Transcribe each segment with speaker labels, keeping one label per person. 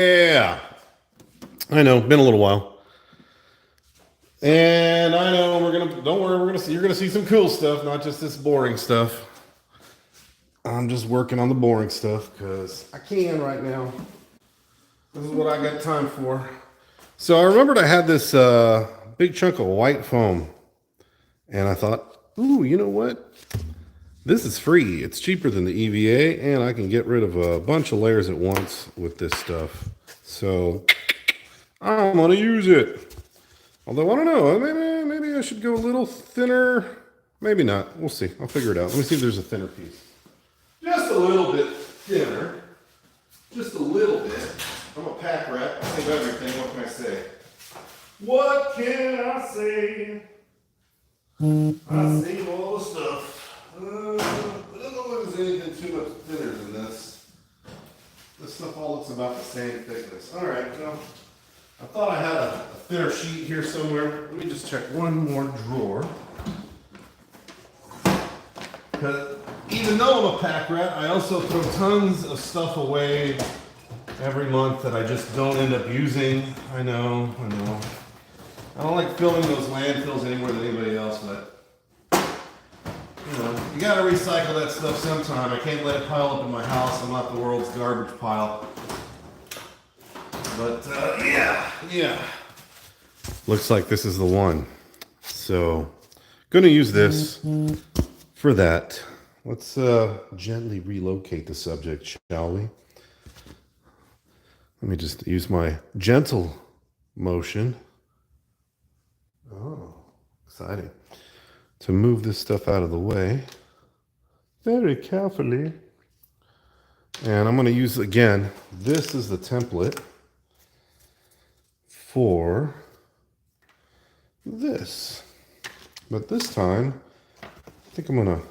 Speaker 1: Yeah, I know, been a little while. And I know don't worry, you're gonna see some cool stuff, not just this boring stuff. I'm just working on the boring stuff because I can right now. This is what I got time for. So I remembered I had this big chunk of white foam, and I thought, ooh, you know what? This is free. It's cheaper than the EVA, and I can get rid of a bunch of layers at once with this stuff. So I'm gonna use it. Although I don't know, maybe I should go a little thinner. Maybe not. We'll see. I'll figure it out. Let me see if there's a thinner piece. Just a little bit thinner. Just a little bit. I'm a pack rat. I save everything. What can I say? What can I say? I save all the stuff. I don't know if there's anything too much thinner than this. This stuff all looks about the same thickness. All right, well, I thought I had a thinner sheet here somewhere. Let me just check one more drawer. Because even though I'm a pack rat, I also throw tons of stuff away every month that I just don't end up using. I know. I don't like filling those landfills any more than anybody else, but you gotta recycle that stuff sometime. I can't let it pile up in my house. I'm not the world's garbage pile. But yeah. Looks like this is the one. So, gonna use this for that. Let's gently relocate the subject, shall we? Let me just use my gentle motion. Oh, exciting. To move this stuff out of the way very carefully. And I'm going to use, again, this is the template for this. But this time, I think I'm going to,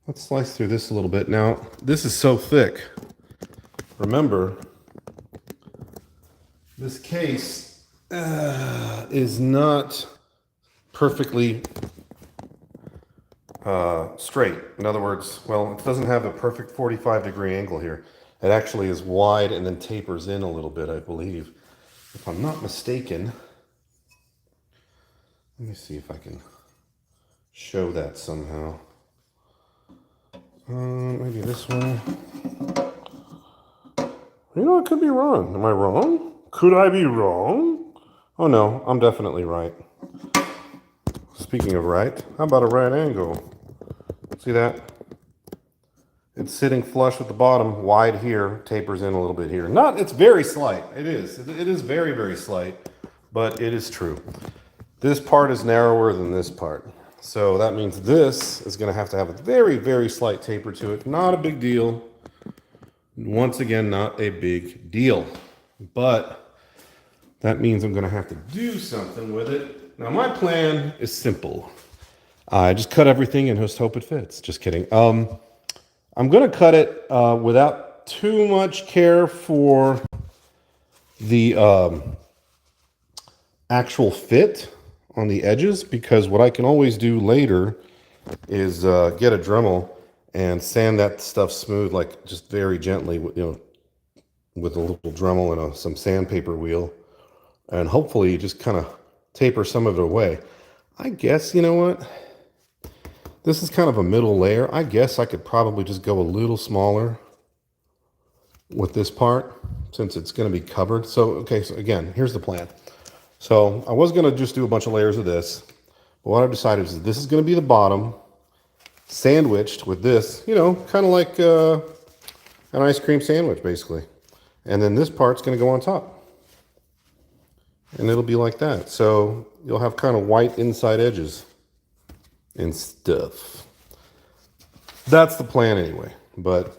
Speaker 1: let's slice through this a little bit. Now, this is so thick. Remember, this case is not perfectly straight. In other words, well, it doesn't have a perfect 45-degree angle here. It actually is wide and then tapers in a little bit, I believe. If I'm not mistaken, let me see if I can show that somehow. Maybe this way. I could be wrong. Am I wrong? Could I be wrong? Oh no, I'm definitely right. Speaking of right, how about a right angle? See that? It's sitting flush with the bottom, wide here, tapers in a little bit here. It's very slight. It is. It is very, very slight, but it is true. This part is narrower than this part. So that means this is going to have a very, very slight taper to it. Not a big deal. Once again, not a big deal. But that means I'm going to have to do something with it. Now, my plan is simple. I just cut everything and just hope it fits. Just kidding. I'm going to cut it without too much care for the actual fit on the edges, because what I can always do later is get a Dremel and sand that stuff smooth, like just very gently, with a little Dremel and some sandpaper wheel, and hopefully just kind of taper some of it away. I guess, you know what? This is kind of a middle layer. I guess I could probably just go a little smaller with this part since it's going to be covered. So, okay, so again, here's the plan. So I was going to just do a bunch of layers of this. But what I've decided is this is going to be the bottom, sandwiched with this, kind of like an ice cream sandwich, basically. And then this part's going to go on top. And it'll be like that. So you'll have kind of white inside edges and stuff. That's the plan anyway. But,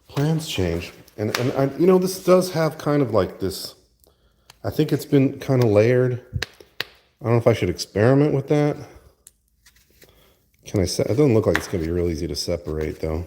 Speaker 1: plans change. And I, this does have kind of like this, I think it's been kind of layered. I don't know if I should experiment with that. It doesn't look like it's going to be real easy to separate, though.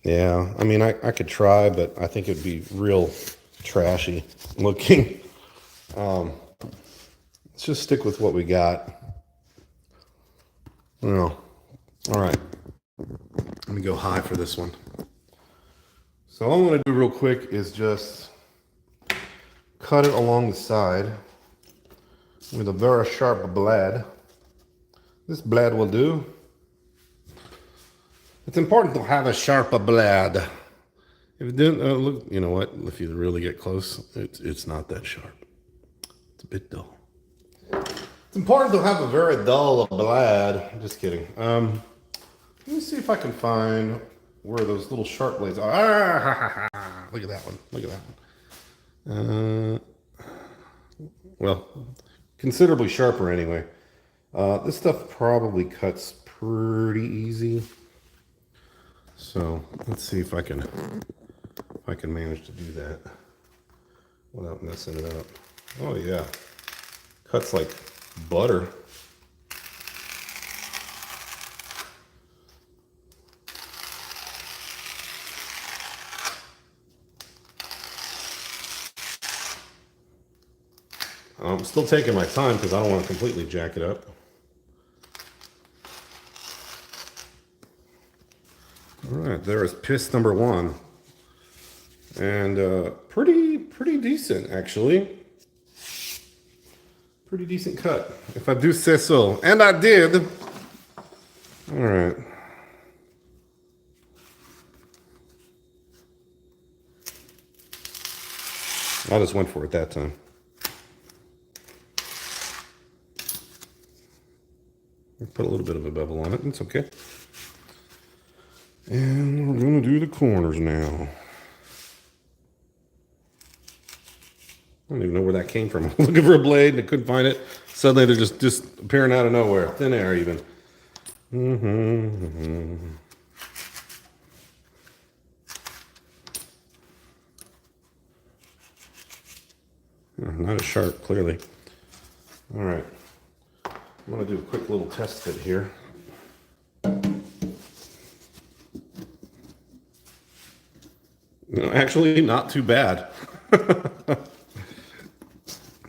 Speaker 1: Yeah, I mean, I could try, but I think it'd be real trashy looking. Let's just stick with what we got. All right. Let me go high for this one. So all I'm going to do real quick is just cut it along the side with a very sharp blade. This blade will do. It's important to have a sharp blade. If it didn't, look, you know what? If you really get close, it's not that sharp. It's a bit dull. It's important to have a very dull blade. Just kidding. Let me see if I can find where those little sharp blades are. Ah, look at that one. Look at that one. Well, considerably sharper anyway. This stuff probably cuts pretty easy. So let's see if I can manage to do that without messing it up. Oh yeah, cuts like butter. I'm still taking my time because I don't want to completely jack it up. All right, there is piece number one. And pretty decent, actually. Pretty decent cut, if I do say so. And I did. All right. I just went for it that time. Put a little bit of a bevel on it. It's okay. And we're going to do the corners now. I don't even know where that came from. I'm looking for a blade and I couldn't find it. Suddenly they're just appearing out of nowhere. Thin air even. Not as sharp, clearly. All right. I'm going to do a quick little test fit here. No, actually, not too bad.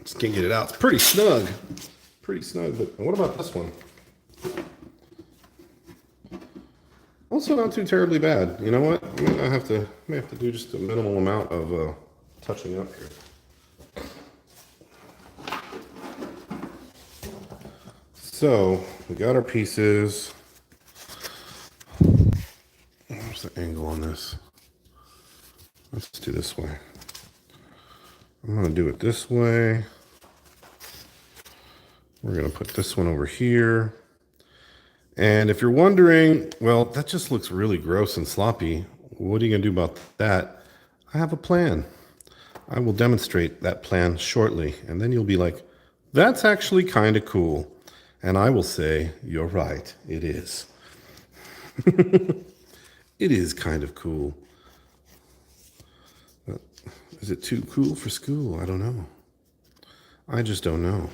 Speaker 1: Just can't get it out. It's pretty snug. Pretty snug, but what about this one? Also not too terribly bad. You know what? I may have to do just a minimal amount of touching up here. So we got our pieces. What's the angle on this? Let's do this way. I'm going to do it this way. We're going to put this one over here. And if you're wondering, well, that just looks really gross and sloppy. What are you going to do about that? I have a plan. I will demonstrate that plan shortly. And then you'll be like, that's actually kind of cool. And I will say, you're right, it is. It is kind of cool. But is it too cool for school? I don't know. I just don't know.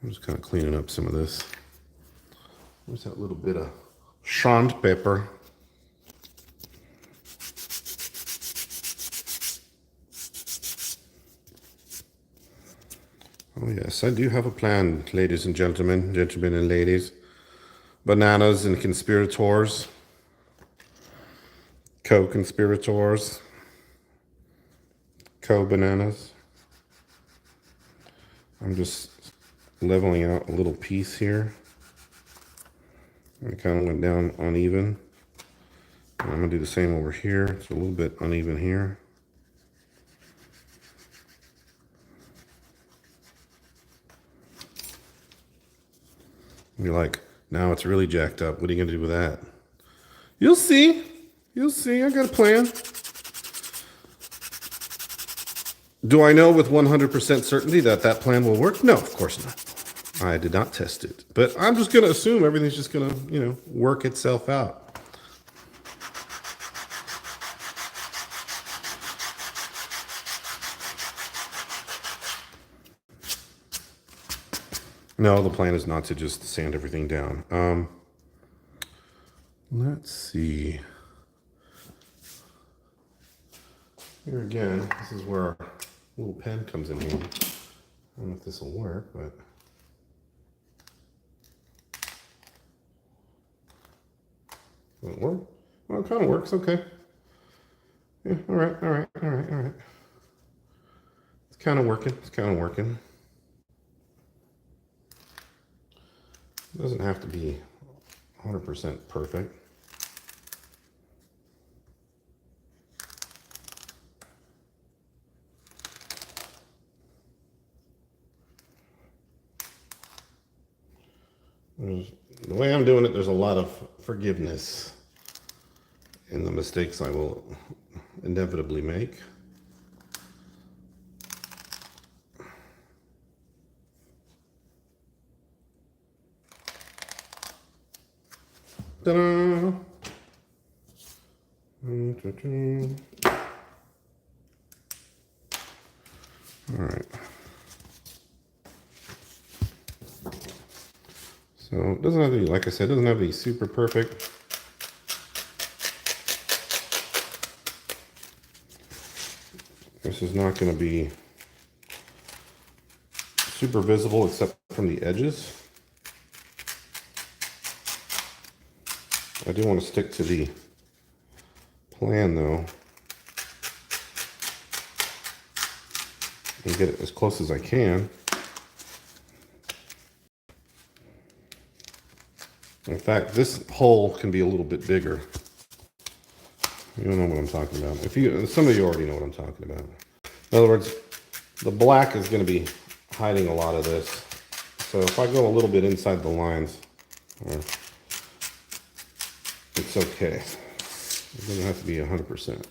Speaker 1: I'm just kind of cleaning up some of this. Where's that little bit of sandpaper? Oh yes, I do have a plan, ladies and gentlemen, gentlemen and ladies. Bananas and conspirators. Co-conspirators. Co-bananas. I'm just leveling out a little piece here. It kind of went down uneven. And I'm going to do the same over here. It's a little bit uneven here. You're like, now it's really jacked up. What are you going to do with that? You'll see. You'll see. I got a plan. Do I know with 100% certainty that that plan will work? No, of course not. I did not test it. But I'm just going to assume everything's just going to, work itself out. No, the plan is not to just sand everything down. Let's see. Here again, this is where our little pen comes in here. I don't know if this will work, but Will it work? Well, it kind of works. Okay. Yeah. All right. All right. All right. All right. It's kind of working. It's kind of working. It doesn't have to be 100% perfect. The way I'm doing it, there's a lot of forgiveness in the mistakes I will inevitably make. Ta-da! All right. So it doesn't have to be, like I said, it doesn't have to be super perfect. This is not going to be super visible except from the edges. I do want to stick to the plan though and get it as close as I can. In fact, this hole can be a little bit bigger. You don't know what I'm talking about. Some of you already know what I'm talking about. In other words, the black is going to be hiding a lot of this. So if I go a little bit inside the lines, it's okay. It doesn't have to be 100%.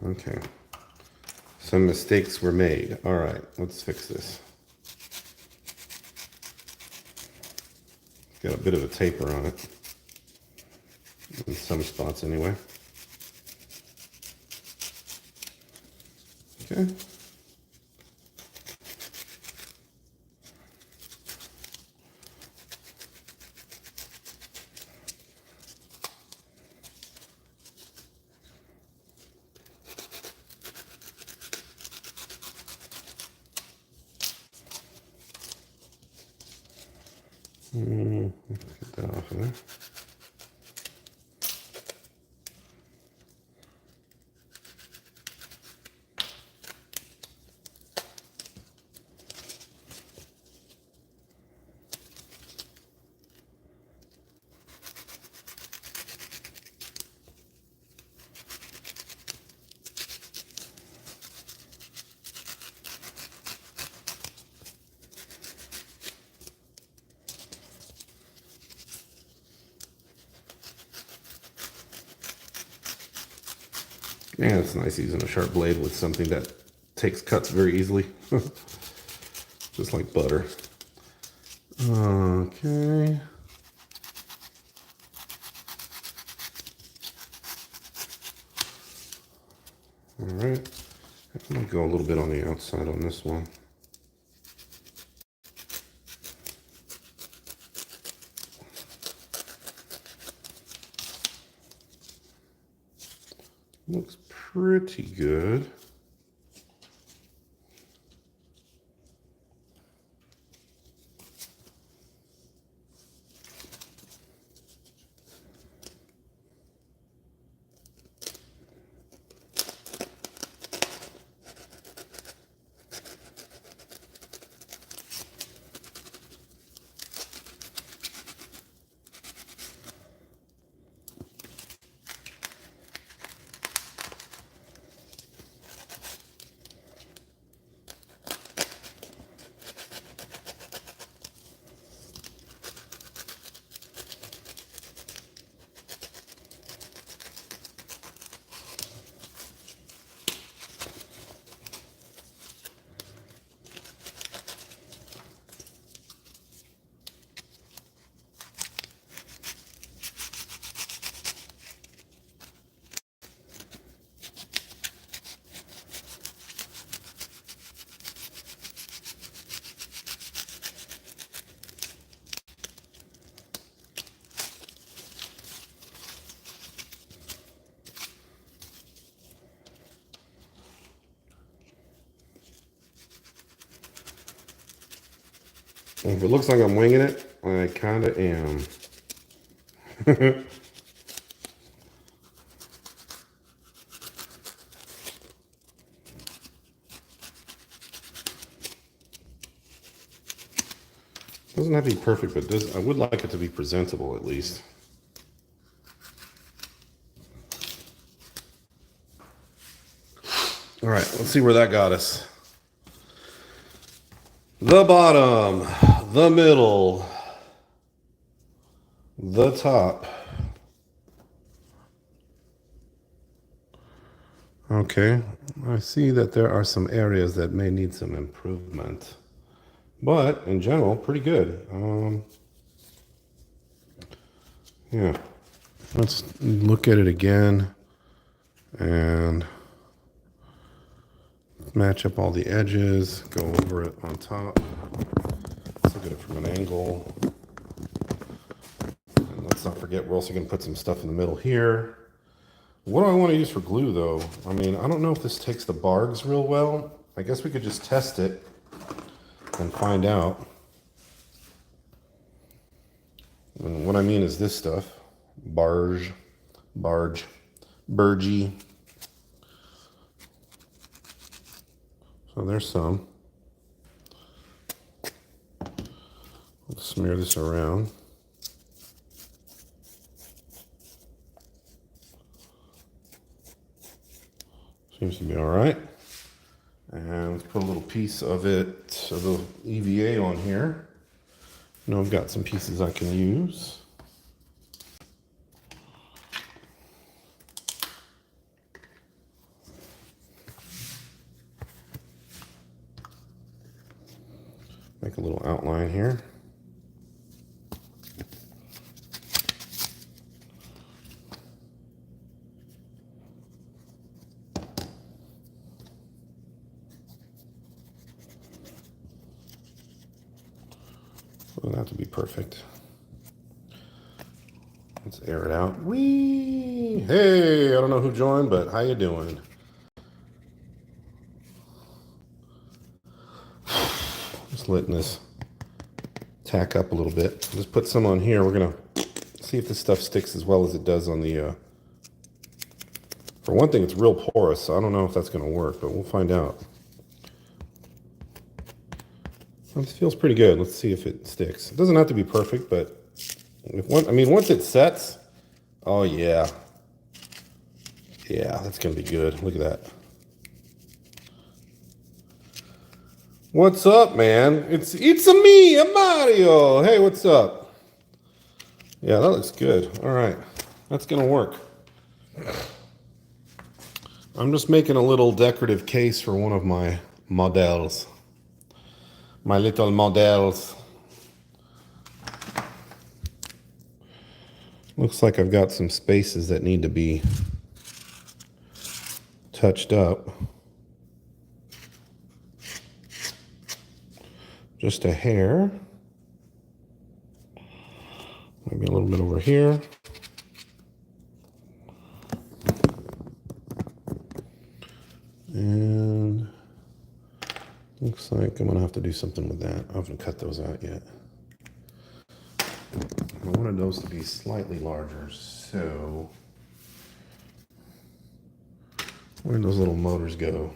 Speaker 1: Okay. Some mistakes were made. All right, let's fix this. Got a bit of a taper on it. In some spots anyway. Okay. Get that off of there. Yeah, it's nice using a sharp blade with something that takes cuts very easily. Just like butter. Okay. All right. I'm going to go a little bit on the outside on this one. Looks pretty good. If it looks like I'm winging it, I kind of am. Doesn't have to be perfect, but I would like it to be presentable at least. All right, let's see where that got us. The bottom, the middle, the top. Okay, I see that there are some areas that may need some improvement, but in general, pretty good. Yeah, let's look at it again and match up all the edges, go over it on top. Let's look at it from an angle. And let's not forget, we're also going to put some stuff in the middle here. What do I want to use for glue, though? I mean, I don't know if this takes the bargs real well. I guess we could just test it and find out. And what I mean is this stuff. Barge, burgee. So there's some. Let's smear this around. Seems to be all right. And let's put a little piece of it, a little EVA on here. I know I've got some pieces I can use. Make a little outline here. Doesn't have to be perfect. Let's air it out. Whee! Hey, I don't know who joined, but how you doing? Just letting this tack up a little bit. Just put some on here. We're gonna see if this stuff sticks as well as it does on the. For one thing, it's real porous, so I don't know if that's gonna work, but we'll find out. Well, this feels pretty good. Let's see if it sticks. It doesn't have to be perfect, but once it sets, oh yeah. Yeah, that's gonna be good. Look at that. What's up, man? It's me, I'm Mario. Hey, what's up? Yeah, that looks good. All right, that's gonna work. I'm just making a little decorative case for one of my models. My little models. Looks like I've got some spaces that need to be touched up. Just a hair. Maybe a little bit over here. And looks like I'm gonna have to do something with that. I haven't cut those out yet. I wanted those to be slightly larger, so where'd those little motors go?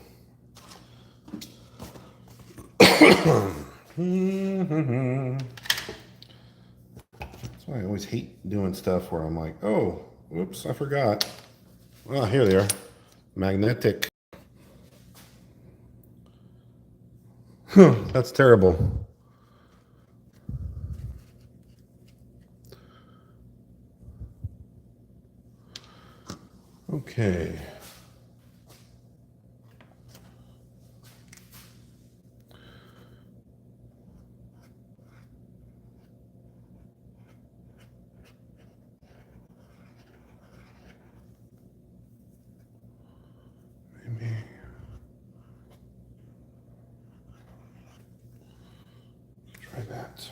Speaker 1: That's why I always hate doing stuff where I'm like, oh, whoops, I forgot. Oh, here they are. Magnetic. That's terrible. Okay. Maybe. Try that.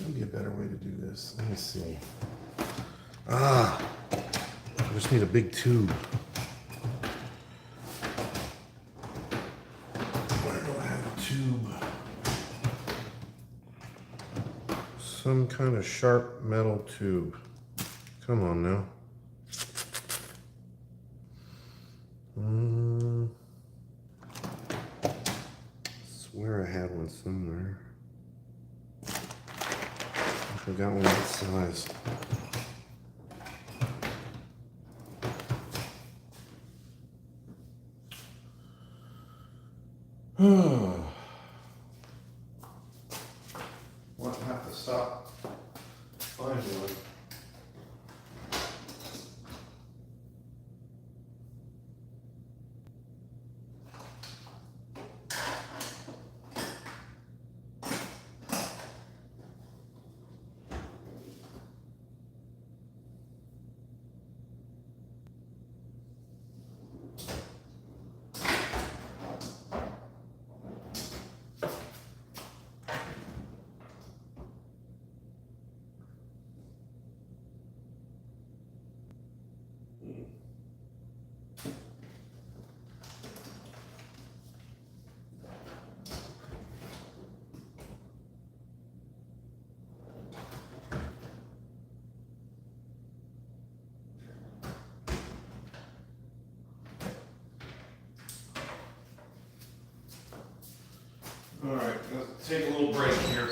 Speaker 1: Maybe a better way to do this. Let me see. I just need a big tube. Where do I have a tube? Some kind of sharp metal tube. Come on now. Swear I had one somewhere. I got one that size. What have to stop finding one. All right, let's take a little break here.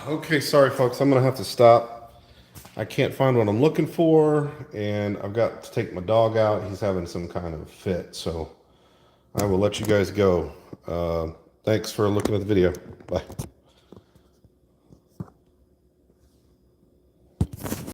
Speaker 1: Okay, sorry folks, I'm gonna have to stop. I can't find what I'm looking for, and I've got to take my dog out. He's having some kind of fit, so I will let you guys go. Thanks for looking at the video. Bye.